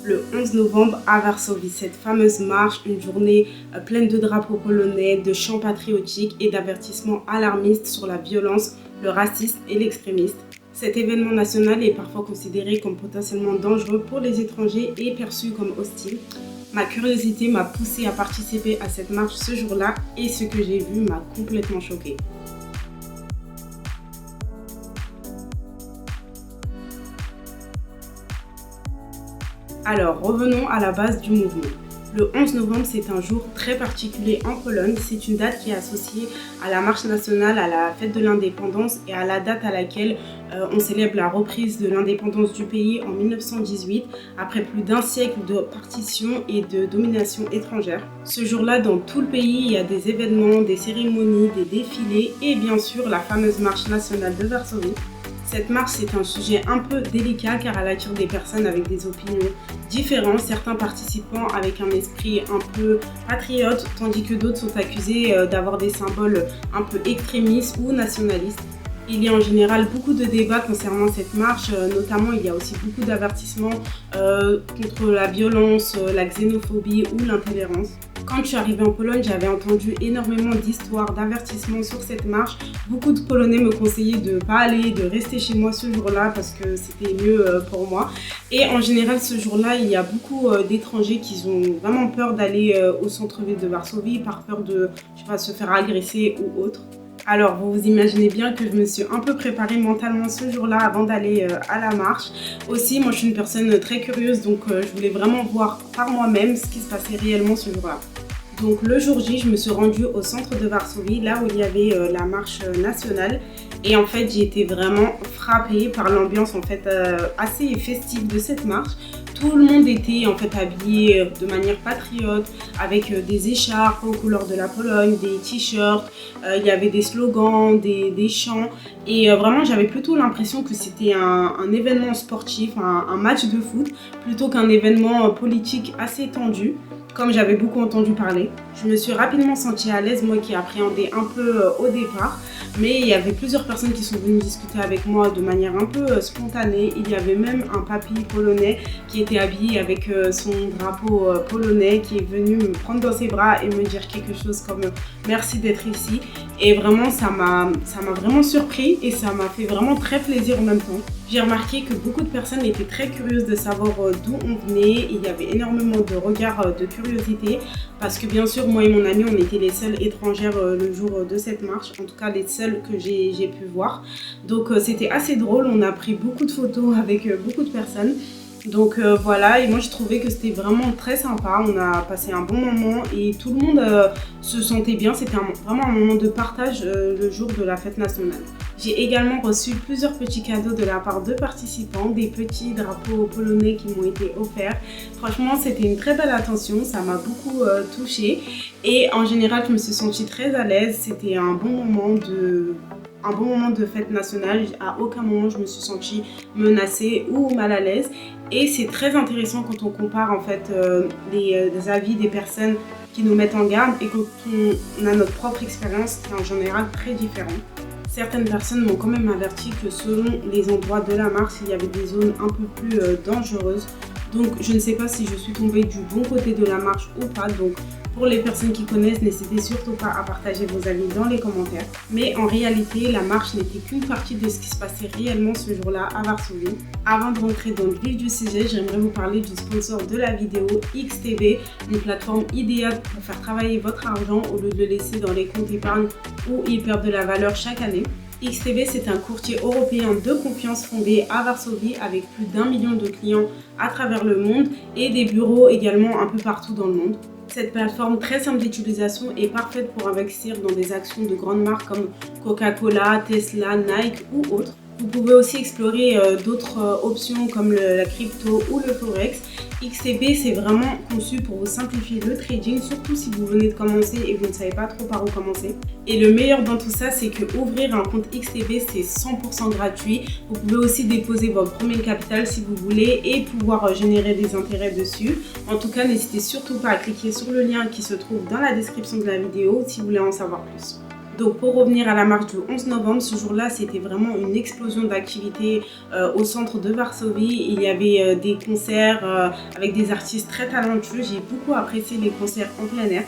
le 11 novembre à Varsovie. Cette fameuse marche, une journée pleine de drapeaux polonais, de chants patriotiques et d'avertissements alarmistes sur la violence, le racisme et l'extrémisme. Cet événement national est parfois considéré comme potentiellement dangereux pour les étrangers et perçu comme hostile. Ma curiosité m'a poussée à participer à cette marche ce jour-là et ce que j'ai vu m'a complètement choquée. Alors, revenons à la base du mouvement. Le 11 novembre, c'est un jour très particulier en Pologne. C'est une date qui est associée à la marche nationale, à la fête de l'indépendance et à la date à laquelle on célèbre la reprise de l'indépendance du pays en 1918, après plus d'un siècle de partition et de domination étrangère. Ce jour-là, dans tout le pays, il y a des événements, des cérémonies, des défilés et bien sûr la fameuse marche nationale de Varsovie. Cette marche, c'est un sujet un peu délicat car elle attire des personnes avec des opinions différentes, certains participants avec un esprit un peu patriote, tandis que d'autres sont accusés d'avoir des symboles un peu extrémistes ou nationalistes. Il y a en général beaucoup de débats concernant cette marche, notamment il y a aussi beaucoup d'avertissements contre la violence, la xénophobie ou l'intolérance. Quand je suis arrivée en Pologne, j'avais entendu énormément d'histoires, d'avertissements sur cette marche. Beaucoup de Polonais me conseillaient de ne pas aller, de rester chez moi ce jour-là parce que c'était mieux pour moi. Et en général, ce jour-là, il y a beaucoup d'étrangers qui ont vraiment peur d'aller au centre-ville de Varsovie par peur de, se faire agresser ou autre. Alors, vous vous imaginez bien que je me suis un peu préparée mentalement ce jour-là avant d'aller à la marche. Aussi, moi je suis une personne très curieuse, donc je voulais vraiment voir par moi-même ce qui se passait réellement ce jour-là. Donc le jour J, je me suis rendue au centre de Varsovie, là où il y avait la marche nationale. Et en fait, j'ai été vraiment frappée par l'ambiance assez festive de cette marche. Tout le monde était en fait habillé de manière patriote, avec des écharpes aux couleurs de la Pologne, des t-shirts, il y avait des slogans, des chants. Et vraiment, j'avais plutôt l'impression que c'était un événement sportif, un match de foot, plutôt qu'un événement politique assez tendu, comme j'avais beaucoup entendu parler. Je me suis rapidement sentie à l'aise, moi qui appréhendais un peu au départ, mais il y avait plusieurs personnes qui sont venues discuter avec moi de manière un peu spontanée. Il y avait même un papy polonais qui était habillé avec son drapeau polonais, qui est venu me prendre dans ses bras et me dire quelque chose comme « merci d'être ici ». Et vraiment, ça m'a vraiment surpris et ça m'a fait vraiment très plaisir en même temps. J'ai remarqué que beaucoup de personnes étaient très curieuses de savoir d'où on venait. Il y avait énormément de regards de curiosité parce que bien sûr, moi et mon ami, on était les seules étrangères le jour de cette marche, en tout cas les seules que j'ai pu voir. Donc c'était assez drôle, on a pris beaucoup de photos avec beaucoup de personnes. Donc voilà, et moi je trouvais que c'était vraiment très sympa, on a passé un bon moment et tout le monde se sentait bien, c'était vraiment un moment de partage le jour de la fête nationale. J'ai également reçu plusieurs petits cadeaux de la part de participants, des petits drapeaux polonais qui m'ont été offerts. Franchement, c'était une très belle attention, ça m'a beaucoup touchée et en général, je me suis sentie très à l'aise. C'était un bon moment de fête nationale. À aucun moment, je me suis sentie menacée ou mal à l'aise. Et c'est très intéressant quand on compare en fait les avis des personnes qui nous mettent en garde et quand on a notre propre expérience qui est en général très différente. Certaines personnes m'ont quand même averti que selon les endroits de la marche, il y avait des zones un peu plus dangereuses. Donc je ne sais pas si je suis tombée du bon côté de la marche ou pas. Donc pour les personnes qui connaissent, n'hésitez surtout pas à partager vos avis dans les commentaires. Mais en réalité, la marche n'était qu'une partie de ce qui se passait réellement ce jour-là à Varsovie. Avant de rentrer dans le vif du sujet, j'aimerais vous parler du sponsor de la vidéo, XTB, une plateforme idéale pour faire travailler votre argent au lieu de le laisser dans les comptes épargne où il perd de la valeur chaque année. XTB, c'est un courtier européen de confiance fondé à Varsovie avec plus d'1 million de clients à travers le monde et des bureaux également un peu partout dans le monde. Cette plateforme très simple d'utilisation est parfaite pour investir dans des actions de grandes marques comme Coca-Cola, Tesla, Nike ou autres. Vous pouvez aussi explorer d'autres options comme la crypto ou le forex. XTB, c'est vraiment conçu pour vous simplifier le trading, surtout si vous venez de commencer et vous ne savez pas trop par où commencer. Et le meilleur dans tout ça, c'est que ouvrir un compte XTB, c'est 100% gratuit. Vous pouvez aussi déposer votre premier capital si vous voulez et pouvoir générer des intérêts dessus. En tout cas, n'hésitez surtout pas à cliquer sur le lien qui se trouve dans la description de la vidéo si vous voulez en savoir plus. Donc pour revenir à la marche du 11 novembre, ce jour-là, c'était vraiment une explosion d'activités au centre de Varsovie. Il y avait des concerts avec des artistes très talentueux. J'ai beaucoup apprécié les concerts en plein air.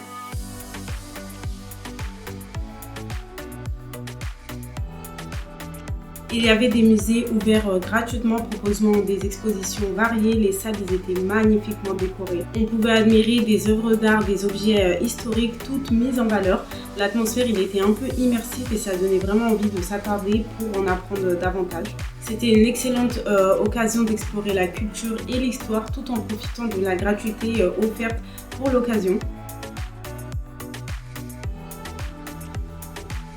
Il y avait des musées ouverts gratuitement proposant des expositions variées. Les salles étaient magnifiquement décorées. On pouvait admirer des œuvres d'art, des objets historiques, toutes mises en valeur. L'atmosphère, il était un peu immersif et ça donnait vraiment envie de s'attarder pour en apprendre davantage. C'était une excellente occasion d'explorer la culture et l'histoire tout en profitant de la gratuité offerte pour l'occasion.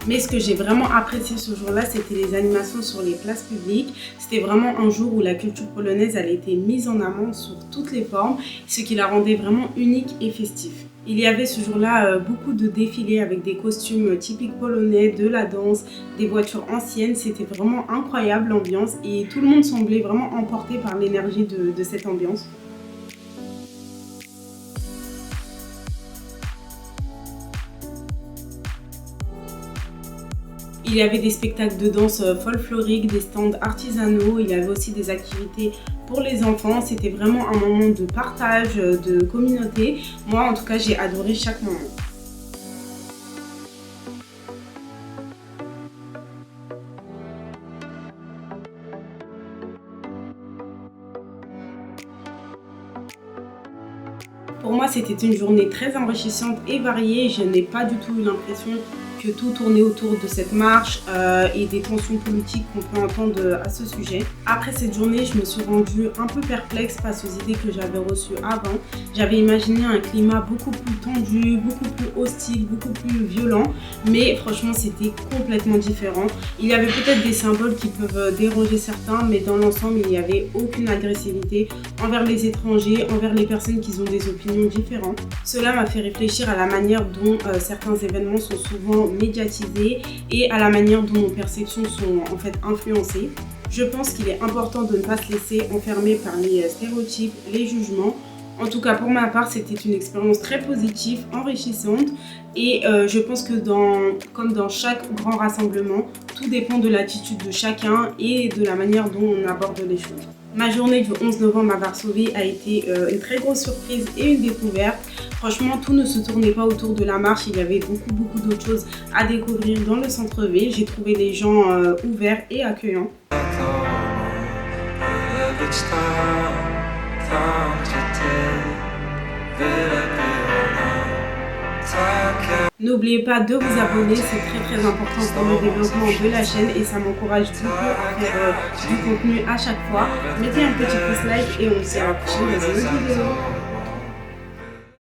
Mais ce que j'ai vraiment apprécié ce jour-là, c'était les animations sur les places publiques. C'était vraiment un jour où la culture polonaise elle a été mise en avant sur toutes les formes, ce qui la rendait vraiment unique et festif. Il y avait ce jour-là beaucoup de défilés avec des costumes typiques polonais, de la danse, des voitures anciennes. C'était vraiment incroyable l'ambiance et tout le monde semblait vraiment emporté par l'énergie de cette ambiance. Il y avait des spectacles de danse folklorique, des stands artisanaux, il y avait aussi des activités pour les enfants. C'était vraiment un moment de partage, de communauté. Moi, en tout cas, j'ai adoré chaque moment. Pour moi, c'était une journée très enrichissante et variée. Je n'ai pas du tout eu l'impression que tout tournait autour de cette marche et des tensions politiques qu'on peut entendre à ce sujet. Après cette journée, je me suis rendue un peu perplexe face aux idées que j'avais reçues avant. J'avais imaginé un climat beaucoup plus tendu, beaucoup plus hostile, beaucoup plus violent, mais franchement, c'était complètement différent. Il y avait peut-être des symboles qui peuvent déranger certains, mais dans l'ensemble, il n'y avait aucune agressivité envers les étrangers, envers les personnes qui ont des opinions différentes. Cela m'a fait réfléchir à la manière dont certains événements sont souvent médiatisés et à la manière dont nos perceptions sont en fait influencées. Je pense qu'il est important de ne pas se laisser enfermer par les stéréotypes, les jugements. En tout cas, pour ma part, c'était une expérience très positive, enrichissante et je pense que comme dans chaque grand rassemblement, tout dépend de l'attitude de chacun et de la manière dont on aborde les choses. Ma journée du 11 novembre à Varsovie a été une très grosse surprise et une découverte. Franchement, tout ne se tournait pas autour de la marche. Il y avait beaucoup d'autres choses à découvrir dans le centre-ville. J'ai trouvé les gens ouverts et accueillants. N'oubliez pas de vous abonner, c'est très important pour le développement de la chaîne et ça m'encourage beaucoup à faire du contenu à chaque fois. Mettez un petit pouce like et on se dit à la prochaine dans une autre vidéo.